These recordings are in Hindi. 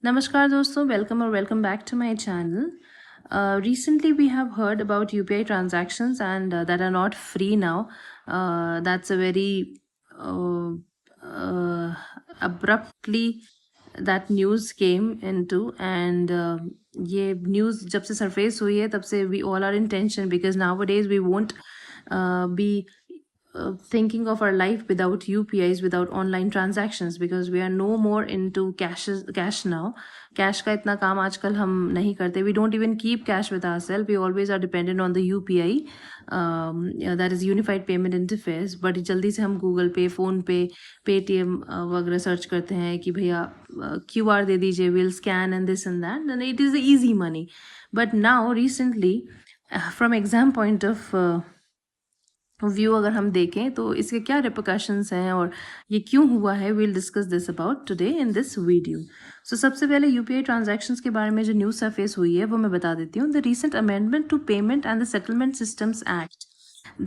Namaskar dosto, welcome or welcome back to my channel. Recently we have heard about UPI transactions and that are not free now. That's a very abruptly that news came into, and ये news जब से surface हुई है तब से we all are in tension because nowadays we won't be thinking of our life without UPIs, without online transactions, because we are no more into cash now. Cash का इतना काम आजकल हम नहीं करते. We don't even keep cash with ourselves. We always are dependent on the UPI, that is Unified Payment Interface. बड़ी जल्दी से हम गूगल पे, फ़ोन पे, पेटीएम वगैरह सर्च करते हैं कि भैया QR दे दीजिए, we'll scan and this and that, and it is easy money. But now recently, from exam point of view अगर हम देखें तो इसके क्या रिपरकशंस हैं और ये क्यों हुआ है, we'll discuss this about today in this video. So सबसे पहले यूपीआई ट्रांजैक्शंस के बारे में जो न्यूज़ सरफेस हुई है वो मैं बता देती हूँ. The recent amendment to payment and the settlement systems act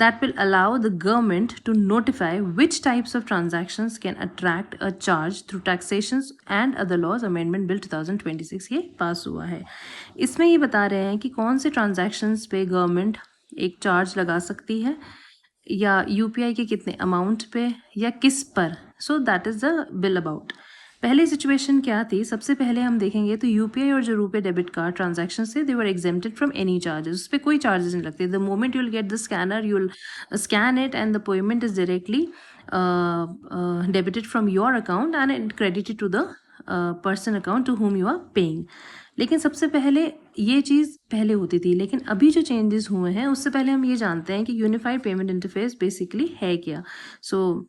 that will allow the government to notify which types of transactions can attract a charge through taxations and other laws. Amendment Bill 2026 ये पास हुआ है. इसमें ये बता रहे हैं कि कौन से ट्रांजैक्शंस पे गवर्नमेंट एक चार्ज लगा सकती है या यूपीआई के कितने अमाउंट पे या किस पर. So that is the bill about. पहली सिचुएशन क्या थी, सबसे पहले हम देखेंगे तो यूपीआई और जो रुपे डेबिट कार्ड ट्रांजैक्शन से they were exempted from any charges. उस पर कोई चार्जेस नहीं लगते. The moment you will get the scanner, you will scan it and the payment is directly debited from your account and credited to the person account to whom you are paying. लेकिन सबसे पहले ये चीज़ पहले होती थी, लेकिन अभी जो चेंजेस हुए हैं उससे पहले हम ये जानते हैं कि यूनिफाइड पेमेंट इंटरफेस बेसिकली है क्या. सो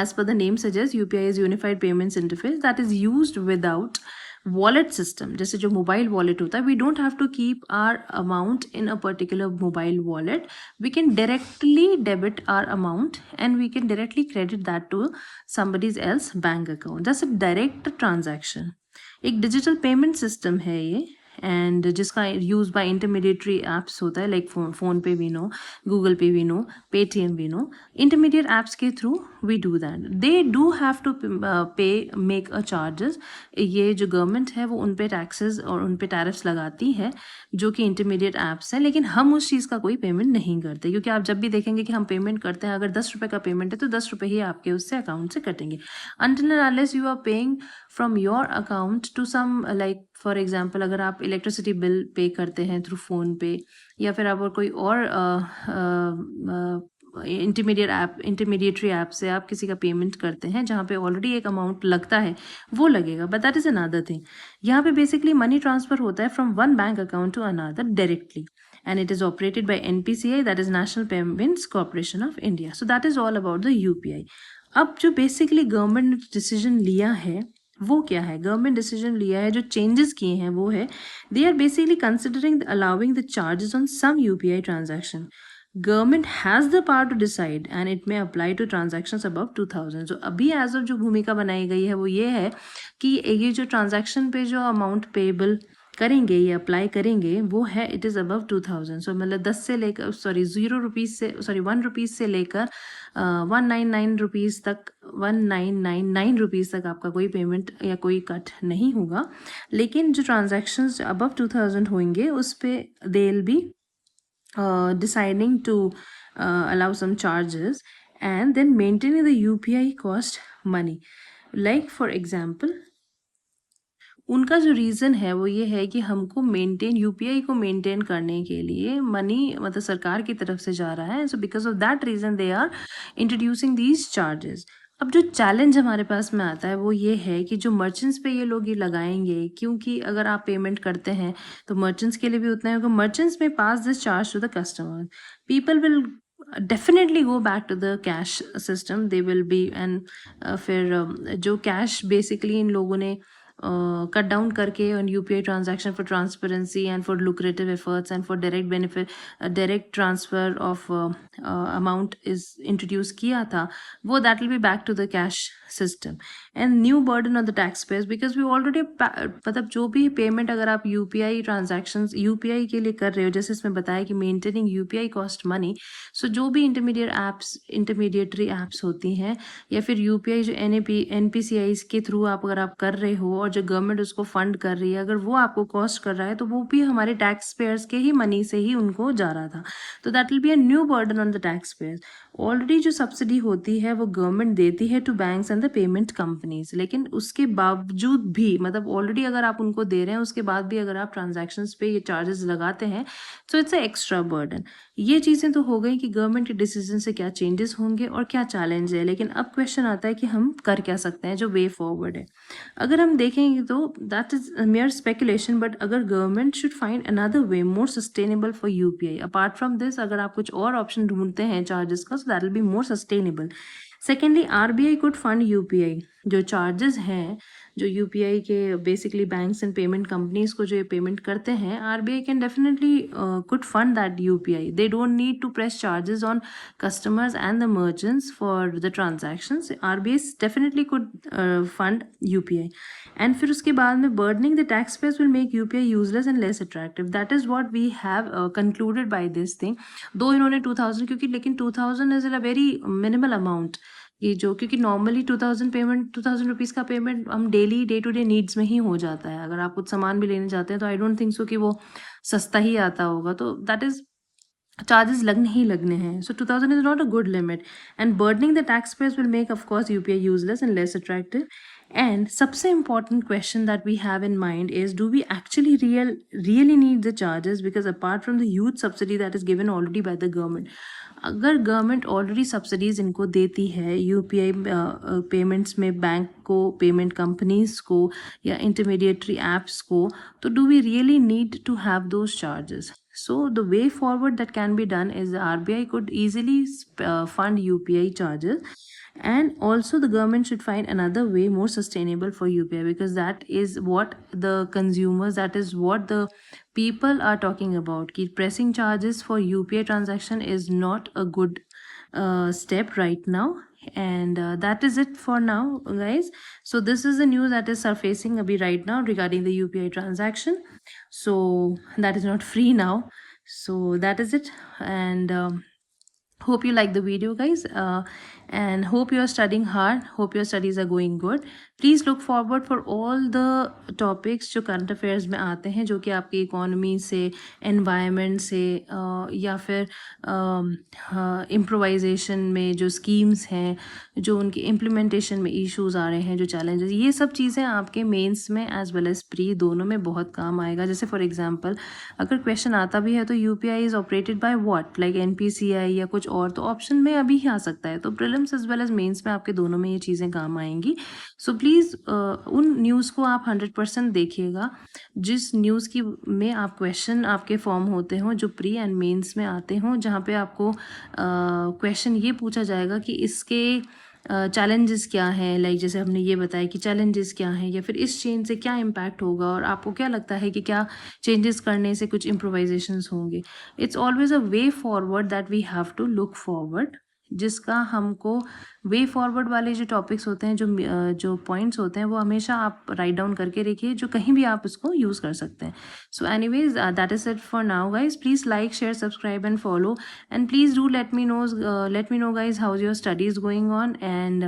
as per the name suggests, UPI is Unified Payments Interface that is used without wallet system. जैसे जो मोबाइल वॉलेट होता है, we don't have to keep our amount in a particular mobile wallet. We can directly debit our amount and we can directly credit that to somebody's else bank account. जैसे डायरेक्ट ट्रांजैक्शन एक डिजिटल पेमेंट सिस्टम है ये, एंड जिसका यूज़ बाय इंटरमीडिएटरी ऐप्स होता है, like PhonePe we know, Google Pay we know, Paytm we know. Intermediate apps के through we do that. They do have to pay make a charges. ये जो गवर्नमेंट है वो उन पे टैक्सेस और उन पे टैरिफ्स लगाती है जो कि इंटरमीडिएट ऐप्स हैं, लेकिन हम उस चीज़ का कोई पेमेंट नहीं करते. क्योंकि आप जब भी देखेंगे कि हम पेमेंट करते हैं, अगर 10 रुपये का पेमेंट है तो 10 रुपये ही आपके उससे अकाउंट से कटेंगे. Until and unless you are paying from your account to some, like for example अगर आप इलेक्ट्रिसिटी बिल पे करते हैं थ्रू फ़ोन पे, या फिर आप और कोई और इंटरमीडिएटरी ऐप से आप किसी का पेमेंट करते हैं जहाँ पे ऑलरेडी एक अमाउंट लगता है, वो लगेगा. But that is another thing. यहाँ पे बेसिकली मनी ट्रांसफ़र होता है from one bank account to another directly, and it is operated by NPCI, that is National Payments Corporation of India. So that is all about the UPI. अब जो बेसिकली गवर्नमेंट ने डिसीजन लिया है वो क्या है, गवर्नमेंट डिसीजन लिया है, जो चेंजेस किए हैं वो है, they are basically considering allowing the charges on some UPI transaction. Government has the power to decide and it may apply to transactions above 2000. जो अभी एज ऑफ जो भूमिका बनाई गई है वो ये है कि ये जो ट्रांजैक्शन पे जो अमाउंट पेबल करेंगे, ये अप्लाई करेंगे, वो है इट इज़ अबव 2000. सो मतलब 10 से लेकर 0 रुपीज़ से 1 रुपीज़ से लेकर 199 रुपीज़ तक, 1999 रुपीज़ तक आपका कोई पेमेंट या कोई कट नहीं होगा. लेकिन जो ट्रांजैक्शंस अबव 2000 होंगे उस पर दे will B deciding to allow some charges and then maintaining the UPI cost money. Like for example, उनका जो रीज़न है वो ये है कि हमको मेंटेन यूपीआई को मेंटेन करने के लिए मनी मतलब सरकार की तरफ से जा रहा है. So because of that reason they are introducing these charges. अब जो चैलेंज हमारे पास में आता है वो ये है कि जो मर्चेंट्स पे ये लोग ये लगाएंगे, क्योंकि अगर आप पेमेंट करते हैं तो मर्चेंट्स के लिए भी उतना है, क्योंकि merchants may pass this charge to the customer, people will definitely go back to the cash system. They will be and फिर जो कैश बेसिकली इन लोगों ने कट डाउन करके on UPI transaction for transparency and for lucrative efforts and for direct benefit, direct transfer of amount is introduce किया था, वो that will be back to the cash system and new burden on the tax pairs. Because we already मतलब जो भी पेमेंट अगर आप यूपीआई ट्रांजैक्शंस यूपीआई के लिए कर रहे हो, जैसे इसमें बताया कि मेंटेनिंग यूपीआई कॉस्ट मनी. सो जो भी इंटरमीडिएटरी ऐप्स होती हैं या फिर यूपीआई जो एनपीसीआई के थ्रू आप अगर आप कर रहे हो और जो गवर्नमेंट उसको फंड कर रही है, अगर वो आपको कॉस्ट कर रहा है तो वो भी हमारे टैक्स पेयर्स के ही मनी से ही उनको जा रहा था, तो that will be a new burden on the tax payers. Already जो सब्सिडी होती है वो गवर्नमेंट देती है to banks and the payment companies, लेकिन उसके बावजूद भी, मतलब ऑलरेडी अगर आप उनको दे रहे हैं उसके बाद भी अगर आप ट्रांजैक्शंस पे ये चार्जेस लगाते हैं, so it's a extra burden. ये चीज़ें तो हो गई कि गवर्नमेंट के डिसीजन से क्या चेंजेस होंगे और क्या चैलेंज है, लेकिन अब क्वेश्चन आता है कि हम कर क्या सकते हैं, जो वे फॉरवर्ड है। अगर हम देखेंगे तो that is mere speculation, but अगर government should find another way more sustainable for UPI, apart from this अगर आप कुछ और ऑप्शन ढूंढते हैं चार्जेस का, so that will be more sustainable. Secondly RBI could fund UPI, जो चार्जेस हैं जो यूपीआई के basically banks and payment companies को जो ये पेमेंट करते हैं, RBI can definitely could fund that UPI. They don't need to press charges on customers and the merchants for the transactions. RBI definitely could fund UPI. And फिर उसके बाद में burdening the taxpayers will make UPI useless and less attractive. That is what we have concluded by this thing. दो इन्होंने 2000, क्योंकि लेकिन 2000 is a very minimal amount, ये जो, क्योंकि नॉर्मली 2000 पेमेंट, 2000 रुपीज़ का पेमेंट हम daily day to day needs में ही हो जाता है। अगर आप कुछ सामान भी लेने जाते हैं तो आई डोंट थिंक सो कि वो सस्ता ही आता होगा, तो दैट इज़ चार्जेस लगने ही लगने हैं। सो 2000 is not a good limit, and burdening the tax pairs will make of course UPI useless and less attractive. And सबसे important question that we have in mind is, do we actually really need the charges? Because apart from the huge subsidy that is given already by the government, अगर गवर्नमेंट ऑलरेडी सब्सिडीज इनको देती है यूपीआई पेमेंट्स में, बैंक को, पेमेंट कंपनीज को या इंटरमीडिएटरी एप्स को, तो do we really need to have those charges? So the way forward that can be done is the RBI could easily fund UPI charges, and also the government should find another way more sustainable for UPI, because that is what the consumers, that is what the people are talking about. Keep pressing charges for UPI transaction is not a good step right now. And that is it for now, guys. So this is the news that is surfacing abhi right now regarding the UPI transaction. So that is not free now. So that is it. And hope you like the video, guys, and hope you are studying hard, hope your studies are going good. Please look forward for all the topics जो current affairs में आते हैं, जो कि आपकी इकोनॉमी से, एनवायरनमेंट से, या फिर इम्प्रोवाइजेशन में जो स्कीम्स हैं, जो उनकी इम्प्लीमेंटेशन में इश्यूज आ रहे हैं, जो चैलेंजेस, ये सब चीज़ें आपके मेंस में एज वेल एज प्री दोनों में बहुत काम आएगा। जैसे फॉर एग्जांपल अगर क्वेश्चन आता भी है तो UPI is operated by what, like NPCI या कुछ और, तो ऑप्शन में अभी ही आ सकता है। तो prelims as well as mains में आपके दोनों में ये चीज़ें काम आएंगी। सो प्लीज़ उन न्यूज़ को आप 100% देखिएगा जिस न्यूज़ की में आप क्वेश्चन आपके फॉर्म होते हों, जो प्री एंड मेंस में आते हों, जहाँ पे आपको क्वेश्चन ये पूछा जाएगा कि इसके चैलेंजेस क्या हैं, लाइक जैसे हमने ये बताया कि चैलेंजेस क्या हैं, या फिर इस चेंज से क्या इम्पैक्ट होगा और आपको क्या लगता है कि क्या चेंजेस करने से कुछ इम्प्रोवाइजेशंस होंगे। It's always a way forward that we have to look forward, जिसका हमको वे फॉरवर्ड वाले जो टॉपिक्स होते हैं, जो पॉइंट्स होते हैं, वो हमेशा आप राइट डाउन करके रखिए, जो कहीं भी आप उसको यूज़ कर सकते हैं। So anyways that is it for now, guys. Please like, share, subscribe and follow, and please do let me know guys, how's your studies going on. And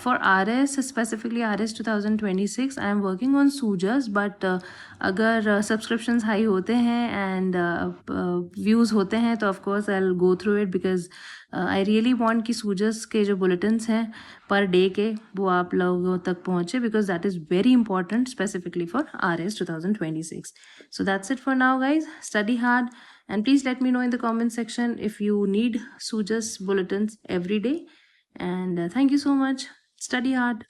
for RS, specifically RS 2026, I am working on सूजस, but अगर सब्सक्रिप्शंस हाई होते हैं एंड व्यूज़ होते हैं तो of course I will go through it, because I really want कि सूजस के जो बुलेटिन्स हैं पर डे के, वो आप लोगों तक पहुँचे, because that is very important specifically for RS 2026. So that's it for now, guys. Study hard. And please let me know in the comment section if you need Sujas bulletins every day. And thank you so much. Study hard.